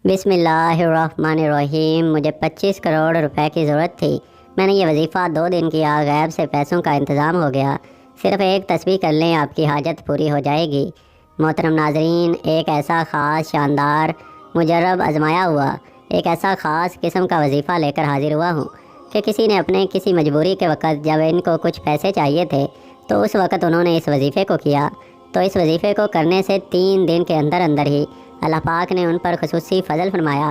बिस्मिल्लाहिर्रहमानिर्रहीम। मुझे 25 करोड़ रुपए की ज़रूरत थी। मैंने ये वजीफ़ा 2 दिन किया, गैब से पैसों का इंतज़ाम हो गया। सिर्फ एक तस्बीह कर लें, आपकी हाजत पूरी हो जाएगी। मोहतरम नाजरीन, एक ऐसा ख़ास, शानदार, मुजर्रब, आजमाया हुआ, एक ऐसा ख़ास किस्म का वजीफ़ा लेकर हाजिर हुआ हूँ कि किसी ने अपने किसी मजबूरी के वक़्त जब इनको कुछ पैसे चाहिए थे तो उस वक़्त उन्होंने इस वजीफ़े को किया। तो इस वजीफ़े को करने से 3 दिन के अंदर अंदर ही अल्लाह पाक ने उन पर खुसूसी फ़ज़ल फरमाया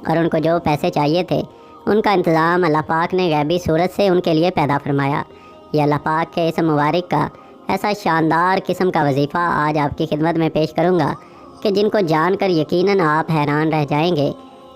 और उनको जो पैसे चाहिए थे उनका इंतज़ाम अल्लाह पाक ने गैबी सूरत से उनके लिए पैदा फरमाया। ये अल्लाह पाक के इस मुबारक का ऐसा शानदार किस्म का वजीफ़ा आज आपकी खिदमत में पेश करूँगा कि जिनको जानकर यकीनन आप हैरान रह जाएंगे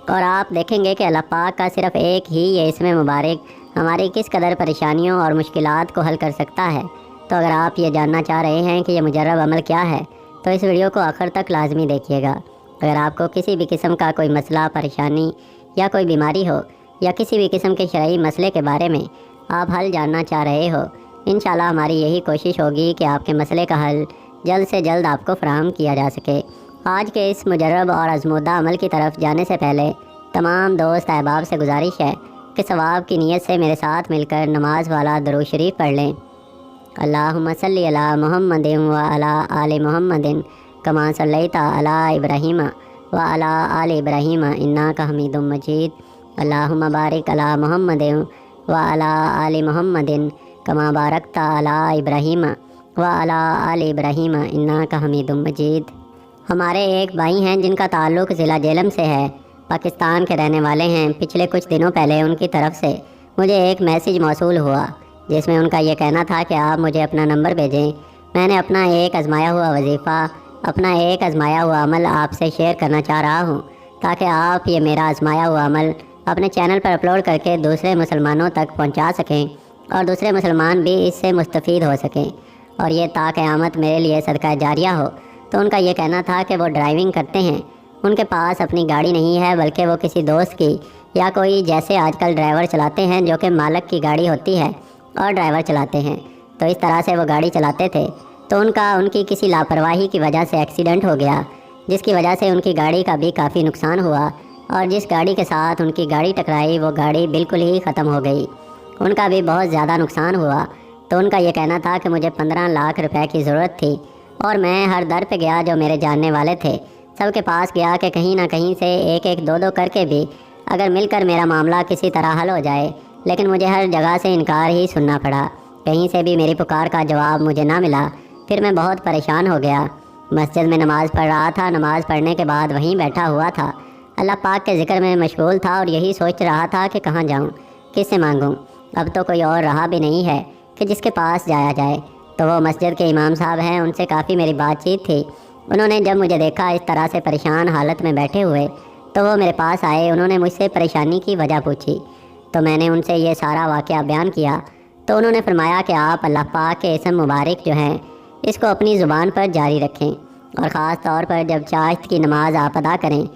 और आप देखेंगे कि अल्लाह पाक का सिर्फ़ एक ही ये इसमें मुबारक हमारी किस कदर परेशानियों और मुश्किलात को हल कर सकता है। तो अगर आप ये जानना चाह रहे हैं कि यह मुजर्रब अमल क्या है तो इस वीडियो को आखिर तक लाजमी देखिएगा। अगर आपको किसी भी किस्म का कोई मसला, परेशानी या कोई बीमारी हो या किसी भी किस्म के शरई मसले के बारे में आप हल जानना चाह रहे हो, इंशाल्लाह हमारी यही कोशिश होगी कि आपके मसले का हल जल्द से जल्द आपको फराहम किया जा सके। आज के इस मुजर्रब और आजमूदा अमल की तरफ जाने से पहले तमाम दोस्त अहबाब से गुजारिश है कि सवाब की नीयत से मेरे साथ मिलकर नमाज वाला दरूद शरीफ पढ़ लें। अल्लाहुम्मा सल्ली अला मुहम्मदिन व अला आले मुहम्मदिन कमा सल्लैता अला इब्राहीम व अला आले इब्राहीम इन्नका हमीदुम मजीद। अल्लाहुम्मा बारिक अला मुहम्मदिन व अला आले मुहम्मदिन कमा बारकता अला इब्राहीम व अला आले इब्राहीम इन्नका हमीदुम मजीद। हमारे एक भाई हैं जिनका ताल्लुक़ ज़िला जेलम से है, पाकिस्तान के रहने वाले हैं। पिछले कुछ दिनों पहले उनकी तरफ से मुझे एक मैसेज मौसूल हुआ जिसमें उनका ये कहना था कि आप मुझे अपना नंबर भेजें। मैंने अपना एक आजमाया हुआ वजीफ़ा, अपना एक आजमाया हुआ अमल आपसे शेयर करना चाह रहा हूँ ताकि आप ये मेरा आजमाया हुआ अमल अपने चैनल पर अपलोड करके दूसरे मुसलमानों तक पहुँचा सकें और दूसरे मुसलमान भी इससे मुस्तफ़ीद हो सकें और ये ता क़यामत मेरे लिए सदका जारिया हो। तो उनका ये कहना था कि वो ड्राइविंग करते हैं, उनके पास अपनी गाड़ी नहीं है बल्कि वो किसी दोस्त की या कोई जैसे आजकल ड्राइवर चलाते हैं जो कि मालिक की गाड़ी होती है और ड्राइवर चलाते हैं, तो इस तरह से वो गाड़ी चलाते थे। तो उनकी किसी लापरवाही की वजह से एक्सीडेंट हो गया जिसकी वजह से उनकी गाड़ी का भी काफ़ी नुकसान हुआ और जिस गाड़ी के साथ उनकी गाड़ी टकराई वो गाड़ी बिल्कुल ही ख़त्म हो गई, उनका भी बहुत ज़्यादा नुकसान हुआ। तो उनका ये कहना था कि मुझे 15 लाख रुपए की ज़रूरत थी और मैं हर दर पे गया जो मेरे जानने वाले थे, सबके पास गया कि कहीं ना कहीं से एक एक दो दो करके भी अगर मिलकर मेरा मामला किसी तरह हल हो जाए, लेकिन मुझे हर जगह से इनकार ही सुनना पड़ा। कहीं से भी मेरी पुकार का जवाब मुझे ना मिला। फिर मैं बहुत परेशान हो गया। मस्जिद में नमाज़ पढ़ रहा था, नमाज़ पढ़ने के बाद वहीं बैठा हुआ था, अल्लाह पाक के ज़िक्र में मशगूल था और यही सोच रहा था कि कहाँ जाऊँ, किससे मांगूँ। अब तो कोई और रहा भी नहीं है कि जिसके पास जाया जाए। तो वो मस्जिद के इमाम साहब हैं, उनसे काफ़ी मेरी बातचीत थी। उन्होंने जब मुझे देखा इस तरह से परेशान हालत में बैठे हुए तो वो मेरे पास आए। उन्होंने मुझसे परेशानी की वजह पूछी तो मैंने उनसे ये सारा वाक़या बयान किया। तो उन्होंने फरमाया कि आप अल्लाह पाक के इसम मुबारक जो हैं इसको अपनी ज़ुबान पर जारी रखें और ख़ास तौर पर जब चाश्त की नमाज़ आप अदा करें,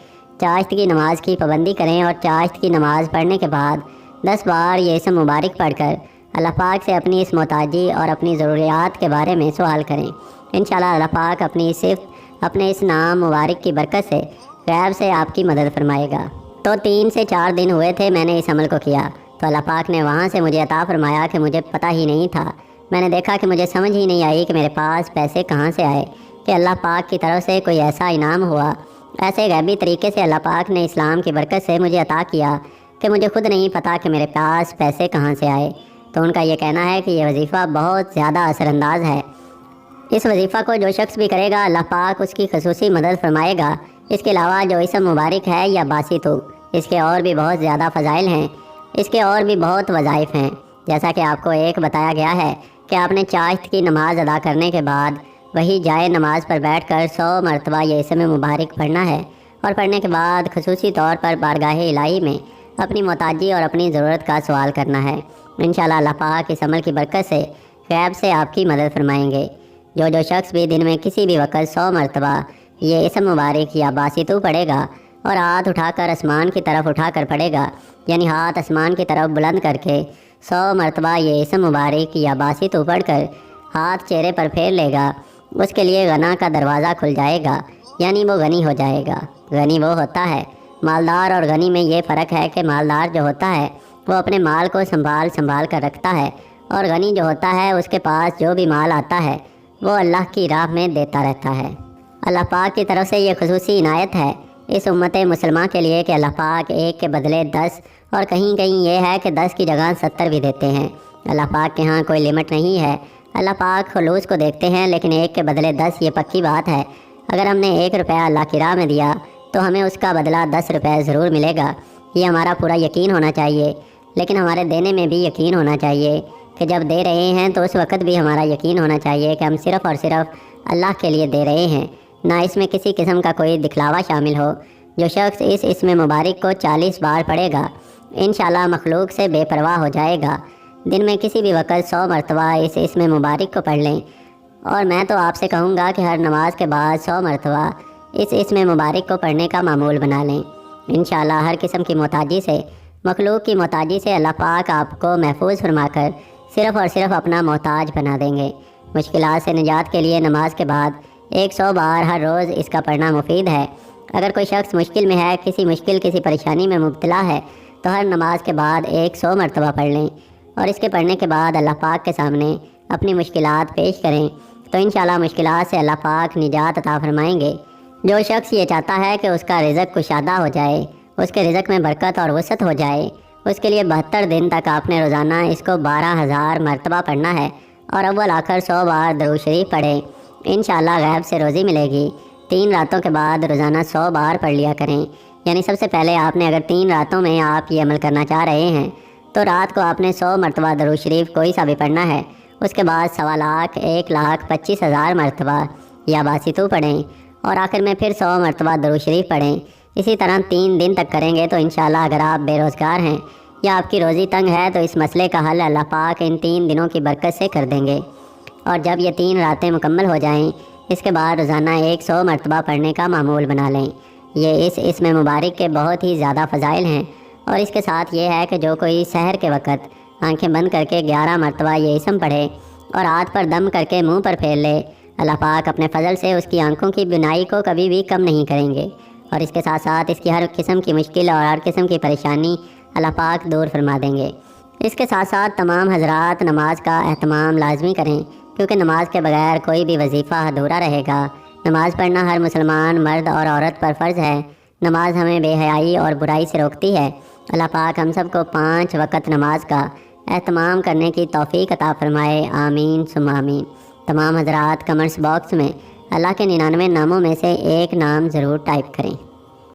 चाश्त की नमाज़ की पाबंदी करें और चाश्त की नमाज़ पढ़ने के बाद 10 बार ये इसम मुबारक पढ़कर अल्लाह पाक से अपनी इस मोहताजी और अपनी ज़रूरियात के बारे में सवाल करें। इंशाल्लाह अल्लाह पाक अपने इस नाम मुबारक की बरकत से गैब से आपकी मदद फरमाएगा। तो 3 से 4 दिन हुए थे मैंने इस अमल को किया तो अल्लाह पाक ने वहाँ से मुझे अता फरमाया कि मुझे पता ही नहीं था। मैंने देखा कि मुझे समझ ही नहीं आई कि मेरे पास पैसे कहाँ से आए, कि अल्लाह पाक की तरफ से कोई ऐसा इनाम हुआ, ऐसे गैबी तरीके से अल्लाह पाक ने इस्लाम की बरकत से मुझे अता किया कि मुझे खुद नहीं पता कि मेरे पास पैसे कहाँ से आए। तो उनका ये कहना है कि यह वजीफ़ा बहुत ज़्यादा असरअंदाज है। इस वजीफ़ा को जो शख्स भी करेगा अल्लाह पाक उसकी खसूसी मदद फरमाएगा। इसके अलावा जो इसम मुबारक है या बासितु, इसके और भी बहुत ज़्यादा फ़ज़ाइल हैं, इसके और भी बहुत वज़ाइफ हैं। जैसा कि आपको एक बताया गया है कि आपने चाश्त की नमाज़ अदा करने के बाद वही जाए नमाज पर बैठकर 100 मरतबा ये इसम मुबारक पढ़ना है और पढ़ने के बाद खसूसी तौर पर बारगाह इलाही में अपनी मोहताजी और अपनी ज़रूरत का सवाल करना है। इंशाल्लाह अल्लाह पाक इस अमल की बरकत से गैब से आपकी मदद फरमाएंगे। जो शख्स भी दिन में किसी भी वक्त 100 मरतबा ये इसम मुबारक या बासितु पढ़ेगा और हाथ उठाकर आसमान की तरफ उठाकर पढ़ेगा, यानी हाथ आसमान की तरफ बुलंद करके 100 मरतबा ये इसम मुबारक या बासितु पढ़कर हाथ चेहरे पर फेर लेगा, उसके लिए गना का दरवाज़ा खुल जाएगा, यानी वो गनी हो जाएगा। गनी वो होता है مالدار اور غنی میں یہ فرق ہے کہ مالدار جو ہوتا ہے وہ اپنے مال کو سنبھال کر رکھتا ہے، اور غنی جو ہوتا ہے اس کے پاس جو بھی مال آتا ہے وہ اللہ کی راہ میں دیتا رہتا ہے۔ اللہ پاک کی طرف سے یہ خصوصی عنایت ہے اس امت مسلمہ کے لیے کہ اللہ پاک ایک کے بدلے 10 اور کہیں کہیں یہ ہے کہ 10 کی جگہ 70 بھی دیتے ہیں۔ اللہ پاک کے ہاں کوئی لمٹ نہیں ہے۔ اللہ پاک خلوص کو دیکھتے ہیں، لیکن ایک کے بدلے 10 یہ پکی بات ہے۔ اگر ہم نے 1 روپیہ اللہ کی راہ میں دیا تو ہمیں اس کا بدلہ 10 روپے ضرور ملے گا، یہ ہمارا پورا یقین ہونا چاہیے۔ لیکن ہمارے دینے میں بھی یقین ہونا چاہیے کہ جب دے رہے ہیں تو اس وقت بھی ہمارا یقین ہونا چاہیے کہ ہم صرف اور صرف اللہ کے لیے دے رہے ہیں، نہ اس میں کسی قسم کا کوئی دکھلاوا شامل ہو۔ جو شخص اس اسم مبارک کو 40 بار پڑھے گا انشاءاللہ مخلوق سے بے پرواہ ہو جائے گا۔ دن میں کسی بھی وقت 100 مرتبہ اس اسم مبارک کو پڑھ لیں، اور میں تو آپ سے کہوں گا کہ ہر نماز کے بعد 100 مرتبہ اس اسم مبارک کو پڑھنے کا معمول بنا لیں۔ انشاءاللہ ہر قسم کی محتاجی سے، مخلوق کی محتاجی سے اللہ پاک آپ کو محفوظ فرما کر صرف اور صرف اپنا محتاج بنا دیں گے۔ مشکلات سے نجات کے لیے نماز کے بعد 100 بار ہر روز اس کا پڑھنا مفید ہے۔ اگر کوئی شخص مشکل میں ہے، کسی پریشانی میں مبتلا ہے، تو ہر نماز کے بعد 100 مرتبہ پڑھ لیں، اور اس کے پڑھنے کے بعد اللہ پاک کے سامنے اپنی مشکلات پیش کریں، تو انشاءاللہ مشکلات سے اللہ پاک نجات عطا فرمائیں گے۔ جو شخص یہ چاہتا ہے کہ اس کا رزق کشادہ ہو جائے، اس کے رزق میں برکت اور وسعت ہو جائے، اس کے لیے 72 دن تک آپ نے روزانہ اس کو 12,000 مرتبہ پڑھنا ہے، اور اول آخر 100 بار درود شریف پڑھیں۔ انشاءاللہ غیب سے روزی ملے گی۔ 3 راتوں کے بعد روزانہ 100 بار پڑھ لیا کریں۔ یعنی سب سے پہلے آپ نے اگر 3 راتوں میں آپ یہ عمل کرنا چاہ رہے ہیں تو رات کو آپ نے 100 مرتبہ درود شریف کوئی سا بھی پڑھنا ہے، اس کے بعد 1.25 لاکھ 1,25,000 مرتبہ یا باسطو پڑھیں، اور آخر میں پھر 100 مرتبہ درود شریف پڑھیں۔ اسی طرح 3 دن تک کریں گے تو انشاءاللہ اگر آپ بے روزگار ہیں یا آپ کی روزی تنگ ہے تو اس مسئلے کا حل اللہ پاک ان 3 دنوں کی برکت سے کر دیں گے۔ اور جب یہ 3 راتیں مکمل ہو جائیں اس کے بعد روزانہ 100 مرتبہ پڑھنے کا معمول بنا لیں۔ یہ اس اسم مبارک کے بہت ہی زیادہ فضائل ہیں، اور اس کے ساتھ یہ ہے کہ جو کوئی سحر کے وقت آنکھیں بند کر کے 11 مرتبہ یہ اسم پڑھے اور ہاتھ پر دم کر کے منہ پر پھیر لے، اللہ پاک اپنے فضل سے اس کی آنکھوں کی بینائی کو کبھی بھی کم نہیں کریں گے، اور اس کے ساتھ ساتھ اس کی ہر قسم کی مشکل اور ہر قسم کی پریشانی اللہ پاک دور فرما دیں گے۔ اس کے ساتھ ساتھ تمام حضرات نماز کا اہتمام لازمی کریں، کیونکہ نماز کے بغیر کوئی بھی وظیفہ ادھورا رہے گا۔ نماز پڑھنا ہر مسلمان مرد اور عورت پر فرض ہے۔ نماز ہمیں بے حیائی اور برائی سے روکتی ہے۔ اللہ پاک ہم سب کو 5 وقت نماز کا اہتمام کرنے کی توفیق عطا فرمائے، آمین ثم آمین۔ تمام حضرات کمنٹس باکس میں اللہ کے 99 ناموں میں سے ایک نام ضرور ٹائپ کریں۔